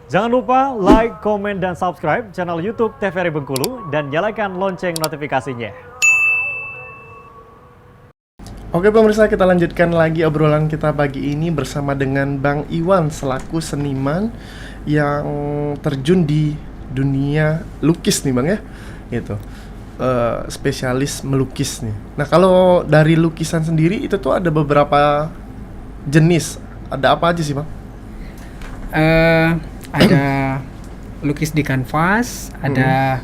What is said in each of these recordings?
Jangan lupa like, komen, dan subscribe channel YouTube TVRI Bengkulu dan nyalakan lonceng notifikasinya. Oke pemirsa, kita lanjutkan lagi obrolan kita pagi ini bersama dengan Bang Iwan selaku seniman yang terjun di dunia lukis nih Bang ya, gitu. Spesialis melukis nih. Nah kalau dari lukisan sendiri itu tuh ada beberapa jenis. Ada apa aja sih Bang? Ada lukis di kanvas, ada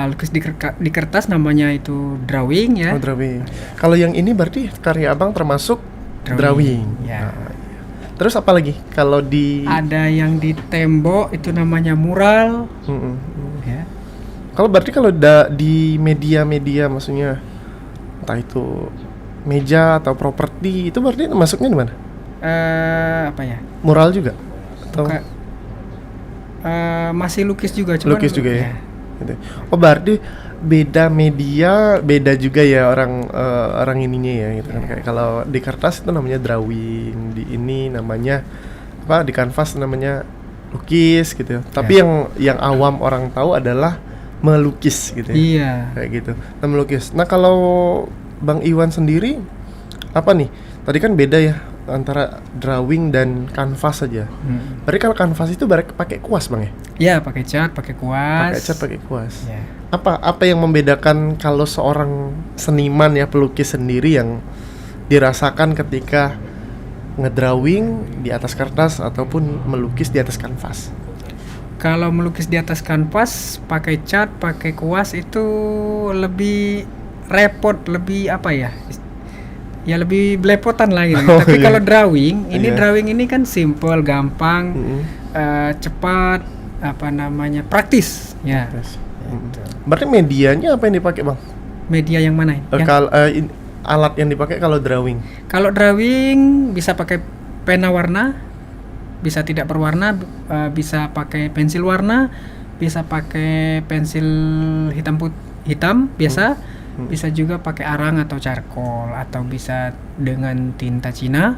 lukis di kertas namanya itu drawing ya. Oh, drawing. Kalau yang ini berarti karya Abang termasuk drawing. Ya. Nah, terus apa lagi? Kalau di Ada yang di tembok itu namanya mural. Ya. Kalau berarti kalau di media-media maksudnya entah itu meja atau properti itu berarti masuknya di mana? Apa ya? Mural juga? Atau masih lukis juga, cuman lukis juga ya? Gitu. Oh berarti beda media, beda juga ya orang ininya ya gitu kan. Kayak kalau di kertas itu namanya drawing, di ini namanya apa? Di kanvas namanya lukis gitu. Tapi yang awam orang tahu adalah melukis gitu ya. Iya. Kayak gitu. Nah, melukis. Nah, kalau Bang Iwan sendiri apa nih? Tadi kan beda ya antara drawing dan kanvas saja. Berarti kalau kanvas itu pakai kuas Bang ya? Iya, pakai cat, pakai kuas. Pakai cat, pakai kuas. Ya. Apa yang membedakan kalau seorang seniman ya pelukis sendiri yang dirasakan ketika ngedrawing di atas kertas ataupun melukis di atas kanvas? Kalau melukis di atas kanvas pakai cat, pakai kuas itu lebih repot, lebih apa ya? Ya lebih belepotan lah gitu. Oh, Tapi iya. kalau drawing, Iya. drawing ini kan simple, gampang, cepat, apa namanya? Praktis. Ya. Terus, berarti medianya apa yang dipakai Bang? Media yang mana? Alat yang dipakai kalau drawing? Kalau drawing bisa pakai pena warna, bisa tidak berwarna, bisa pakai pensil warna, bisa pakai pensil hitam biasa, bisa juga pakai arang atau charcoal, atau bisa dengan tinta Cina.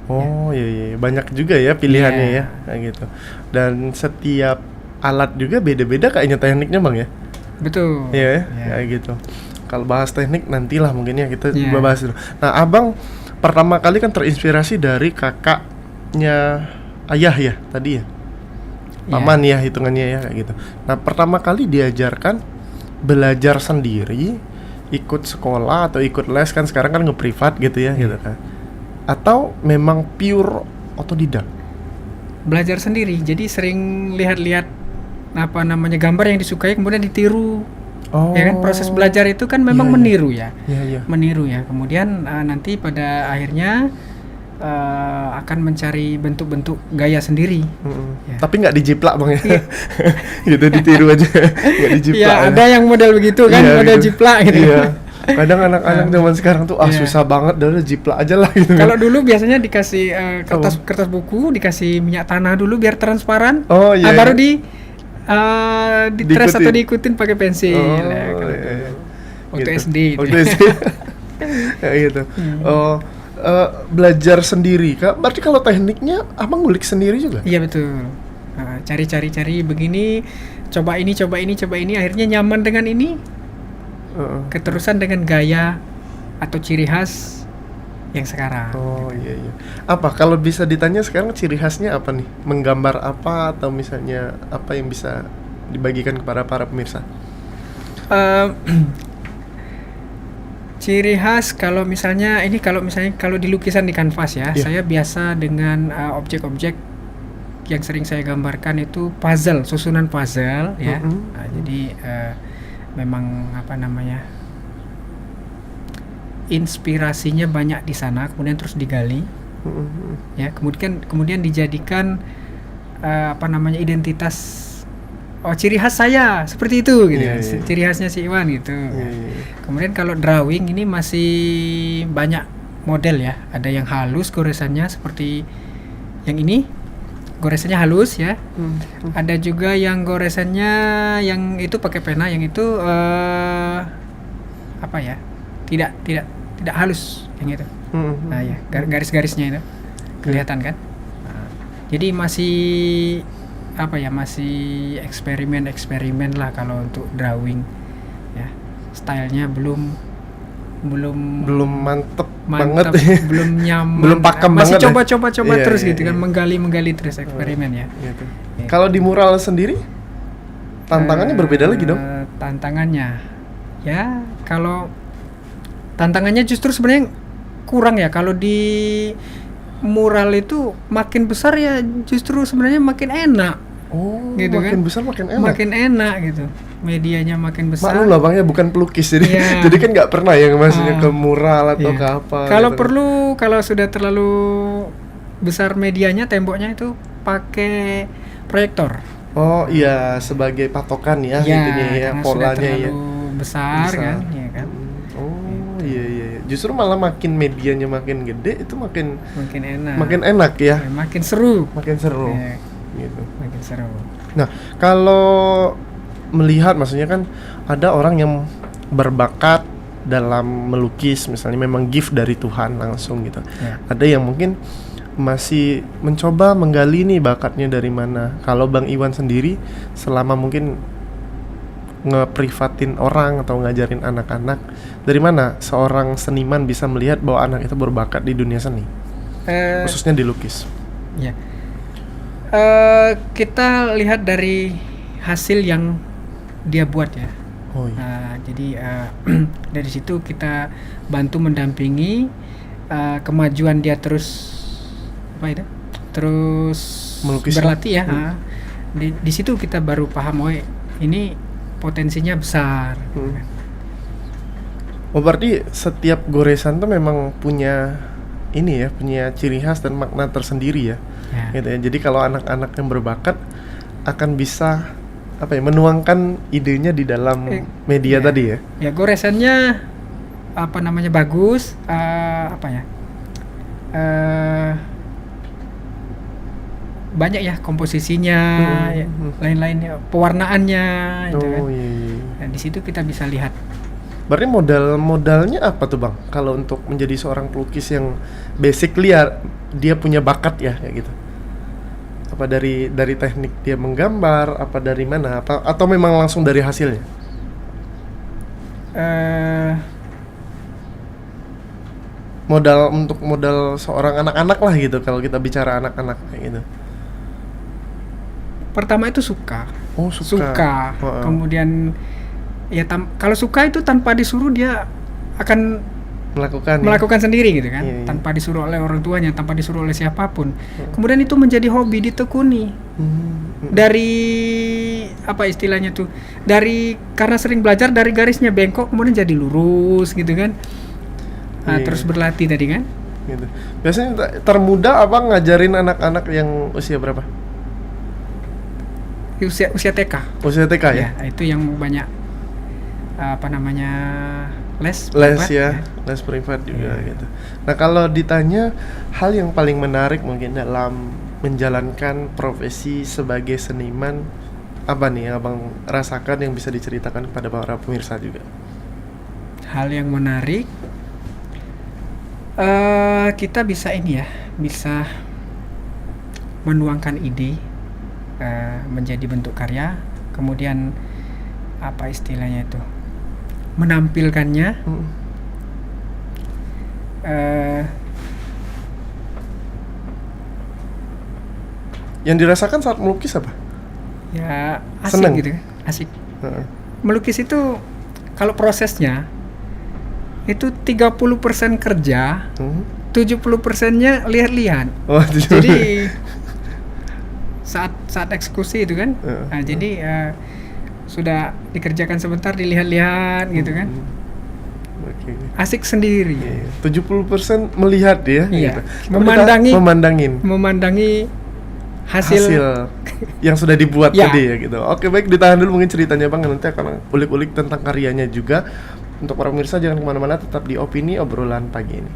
Oh iya, banyak juga ya pilihannya Iya. ya kayak gitu. Dan setiap alat juga beda-beda kayaknya tekniknya Bang ya? Betul. Iya ya, Ya. kayak gitu. Kalau bahas teknik nantilah mungkin ya kita Iya. bahas dulu. Nah Abang pertama kali kan terinspirasi dari kakaknya ayah ya tadi ya? Paman ya hitungannya ya kayak gitu. Nah pertama kali diajarkan belajar sendiri, ikut sekolah atau ikut les kan sekarang kan ngeprivat gitu ya gitu kan? Atau memang pure otodidak? Belajar sendiri, jadi sering lihat-lihat apa namanya gambar yang disukai kemudian ditiru. Oh. Ya kan proses belajar itu kan memang Iya, iya. meniru ya. Iya. Meniru ya. Kemudian nanti pada akhirnya akan mencari bentuk-bentuk gaya sendiri. Ya. Tapi nggak dijiplak Bang ya? Gitu ditiru aja, nggak dijiplak. Ya, ada yang model begitu kan, Iya, model gitu. jiplak gitu. Iya. Kadang anak-anak zaman sekarang tuh Iya. susah banget, udah jiplak aja lah gitu. Kalau dulu biasanya dikasih kertas buku, dikasih minyak tanah dulu biar transparan. Oh, iya. Baru di trace atau Diikutin. diikutin pakai pensil. Oh, ya, kalau iya, iya. waktu Gitu. SD itu. Waktu SD. Kayak gitu. Oh, belajar sendiri Kak. Berarti kalau tekniknya Abang ngulik sendiri juga? Iya betul. Cari begini, coba ini, akhirnya nyaman dengan ini, keterusan dengan gaya atau ciri khas yang sekarang. Oh iya. Apa kalau bisa ditanya sekarang ciri khasnya apa nih? Menggambar apa atau misalnya apa yang bisa dibagikan kepada para pemirsa? Ciri khas kalau misalnya kalau di lukisan di kanvas ya, Iya. saya biasa dengan objek-objek yang sering saya gambarkan itu puzzle, susunan puzzle ya. Nah, jadi memang apa namanya? Inspirasinya banyak di sana, kemudian terus digali. Ya, kemudian dijadikan apa namanya? Identitas, ciri khas saya seperti itu gitu. Iya, iya. Ciri khasnya si Iwan gitu. Iya. Kemudian kalau drawing ini masih banyak model ya. Ada yang halus goresannya seperti yang ini. Goresannya halus ya. Ada juga yang goresannya yang itu pakai pena, yang itu apa ya? Tidak halus yang itu. Nah ya, garis-garisnya itu kelihatan kan. Nah, jadi masih apa ya, masih eksperimen lah kalau untuk drawing ya. Stylenya belum mantep mantap, banget. belum nyaman, Belum pakem masih banget ya? coba Iya, terus iya, gitu kan, iya. menggali terus eksperimen ya. Gitu. Iya. Kalau di mural sendiri tantangannya berbeda lagi dong. Tantangannya ya, kalau tantangannya justru sebenarnya kurang ya. Kalau di mural itu makin besar ya justru sebenarnya makin enak Oh, gitu makin kan. besar makin enak. Makin enak gitu, medianya makin besar. Maklum lah Bang ya, bukan pelukis jadi Iya. jadi kan nggak pernah ya maksudnya Ah, ke mural atau iya. ke apa. Kalau gitu. perlu, kalau sudah terlalu besar medianya, temboknya itu pakai proyektor. Oh iya, sebagai patokan ya, itunya ya, karena sudah polanya ya. terlalu besar, kan, ya kan. Oh iya. Justru malah makin medianya makin gede itu makin Makin enak. enak ya, Ya, makin seru. makin seru. Ya, Gitu. makin seru. Nah, kalau melihat maksudnya kan ada orang yang berbakat dalam melukis, misalnya memang gift dari Tuhan langsung gitu. Ya. Ada yang mungkin masih mencoba menggali nih bakatnya dari mana. Kalau Bang Iwan sendiri selama mungkin ngeprivatin orang atau ngajarin anak-anak, dari mana seorang seniman bisa melihat bahwa anak itu berbakat di dunia seni, Eh, khususnya di lukis? Ya. Kita lihat dari hasil yang dia buat ya. Oh iya. Jadi dari situ kita bantu mendampingi kemajuan dia terus Melukis berlatih ya. Di situ kita baru paham, oh ini potensinya besar. Oh berarti setiap goresan tuh memang punya ini ya, punya ciri khas dan makna tersendiri ya. Ya. Gitu ya. Jadi kalau anak-anak yang berbakat akan bisa menuangkan idenya di dalam media ya. tadi ya. Ya, goresannya bagus, banyak ya komposisinya, ya, lain-lainnya, pewarnaannya, gitu kan. Oh iya. Nah, di situ kita bisa lihat. Berarti modalnya apa tuh Bang? Kalau untuk menjadi seorang pelukis yang basically ya dia punya bakat ya kayak gitu. Apa dari teknik dia menggambar, apa dari mana? Atau memang langsung dari hasilnya? Modal seorang anak-anak lah gitu kalau kita bicara anak-anak kayak gitu. Pertama itu suka. Oh, suka. Kemudian ya kalau suka itu tanpa disuruh dia akan melakukan sendiri gitu kan. Iya. Tanpa disuruh oleh orang tuanya, tanpa disuruh oleh siapapun. Kemudian itu menjadi hobi, ditekuni. Dari apa istilahnya tuh? Karena sering belajar dari garisnya bengkok kemudian jadi lurus gitu kan. Nah, Iya. terus berlatih tadi kan. Gitu. Biasanya termuda apa ngajarin anak-anak yang usia berapa? Usia TK. Usia TK ya? Ya, itu yang banyak les Les privat, ya, les privat juga gitu. Nah kalau ditanya hal yang paling menarik mungkin dalam menjalankan profesi sebagai seniman, apa nih yang Abang rasakan yang bisa diceritakan kepada para pemirsa juga? Hal yang menarik, kita bisa bisa menuangkan ide menjadi bentuk karya, kemudian apa istilahnya itu, menampilkannya. Yang dirasakan saat melukis apa? Ya asik Seneng. gitu kan, asik. Melukis itu kalau prosesnya itu 30% kerja, 70%-nya lihat-lihat. Oh, Jadi saat eksekusi itu kan, jadi sudah dikerjakan sebentar, dilihat-lihat gitu kan. Oke. Asik sendiri. 70% melihat ya. Iya. Gitu. Memandangi hasil yang sudah dibuat Ya. tadi ya gitu. Oke, baik, ditahan dulu mungkin ceritanya Bang, nanti akan ulik-ulik tentang karyanya juga. Untuk para pemirsa jangan kemana-mana, tetap di Opini Obrolan Pagi ini.